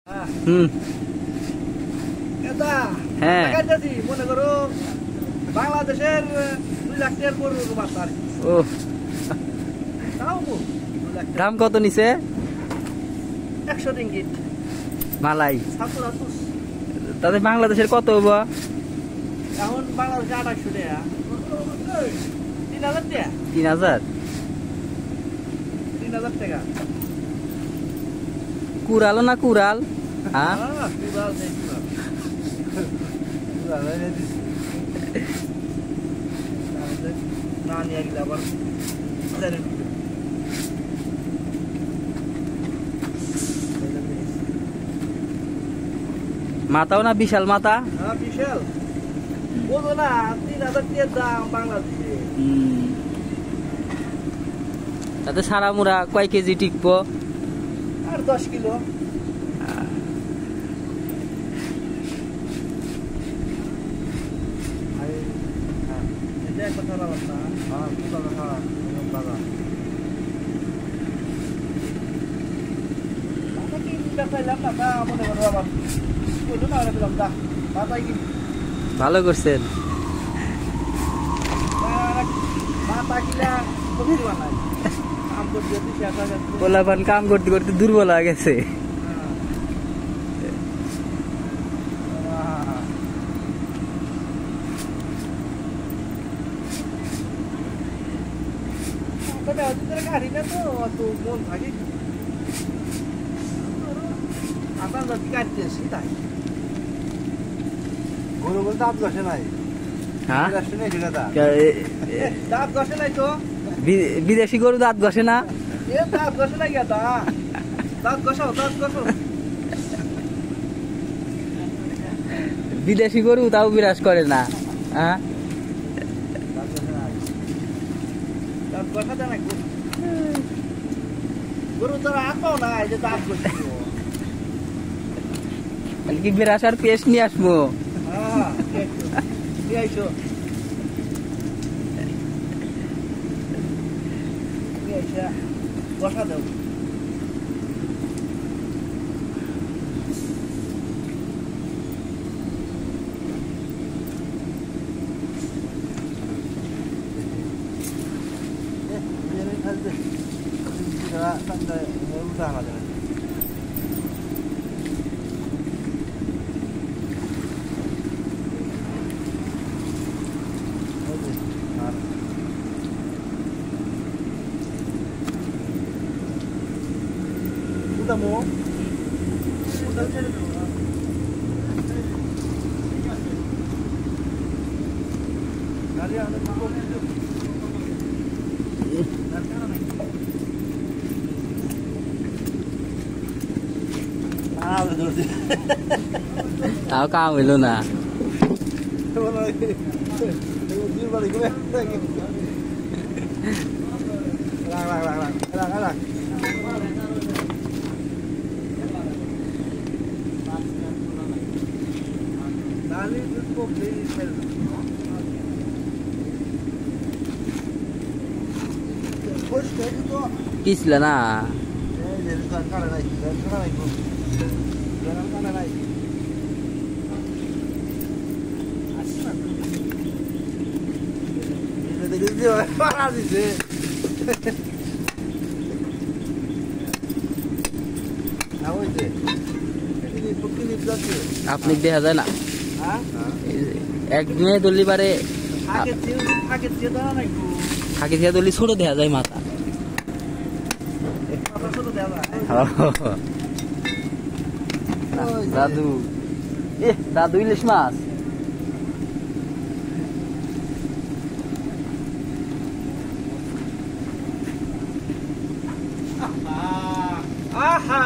হুম এটা হ্যাঁ কাটাছি মনে করো বাংলাদেশের 2 লাখ টাকার গরুর বাচ্চা আর কি। ও তাও 2 লাখ টাকা। দাম কত নিছে 100 রিঙ্গিট মালাই ছাত্র আতুস তাতে বাংলাদেশের কত হবো এখন বাংলাদেশে 2800 টাকা 3000 টাকা 3000 3000 টাকা কুড়ালো না কুড়াল হ্যাঁ কুড়াল নেই কুড়াল কুড়াল এনে দিছি না নিয়ে গেলে আবার জানেন মাথাও না বিশাল মাথা হ্যাঁ বিশাল বলো না 3000 টাকার দাম বাংলাদেশে তাতে সারা মুড়া কয় কেজি টিকবো আর 10 কিলো এটা একটা খারাপ অবস্থা হ্যাঁ খুব খারাপ বাবা কি দেখাইলাম না তা মনে করো আবার বললো না আরে দিলাম দা বাতাই কি ভালো করছেন বাতা কিলা সবজি বানাই কাম করতে দিছি আটা পোলাপান কাম করতে করতে দুর্বল হয়ে গেছে তবে ওদের গাড়িটা তো অত মন থাকে আপনার যদি কাটতেছি তাই গরু বলতে দাঁত ঘষে নাই হ্যাঁ দাঁত ঘষে নাই তো বিদেশি গরু দাঁত ঘষে না এ দাঁত ঘষে নাই গিয়া দাঁত ঘষাও দাঁত ঘষো বিদেশি গরু তাও বিরাজ করে না হ্যাঁ দাঁত ঘষা দেয় না গরু তোরা আঁকাও না এই যে দাঁত ঘষে কি বিরাজ আর পেস্ট নিয়ে আসবো হ্যাঁ নিয়ে আইসো নিয়ে আইসা ঘষা দাও mo tao cao vậy luôn à Kisla na আপনি দেখা যায় না একদিনে দলি পারে আগে দিয়ে দলি ছোট দেখা যায় মাথা দাদু দাদু ইলিশ মাছ আহা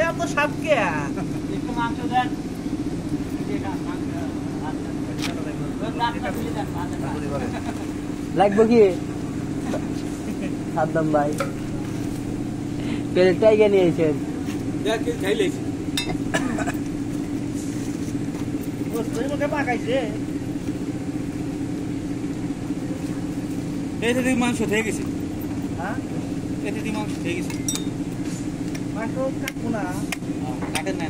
এত স্বাদ কে একটু মাংস দেন লাগবে কি সাদ্দাম ভাই প্লেটটাই কে নিয়েছেন এতে মাংস থেকে গেছে হ্যাঁ এতে মাংস থেকে গেছে মাংস কাটবো না কাটেন না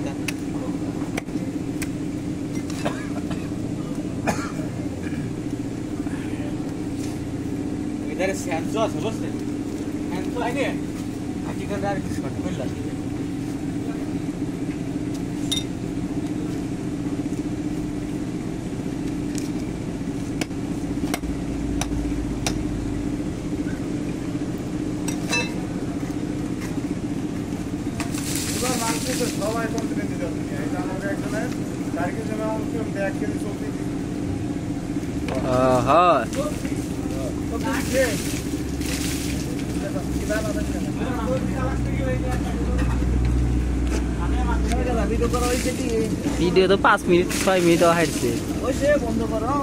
এধারে স্যান্সো আছে বুঝছেন স্যান্সো আগে হাকিকাতে আর কিছু করতে পারলাম সবাই কনফিডেন্ট দিতে হবে এটা আমাকে একজনের 4 কেজি মাংস 1 কেজি সবজি হ্যাঁ ভিডিও তো 5 মিনিট 6 মিনিট হাঁটছে বন্ধ করো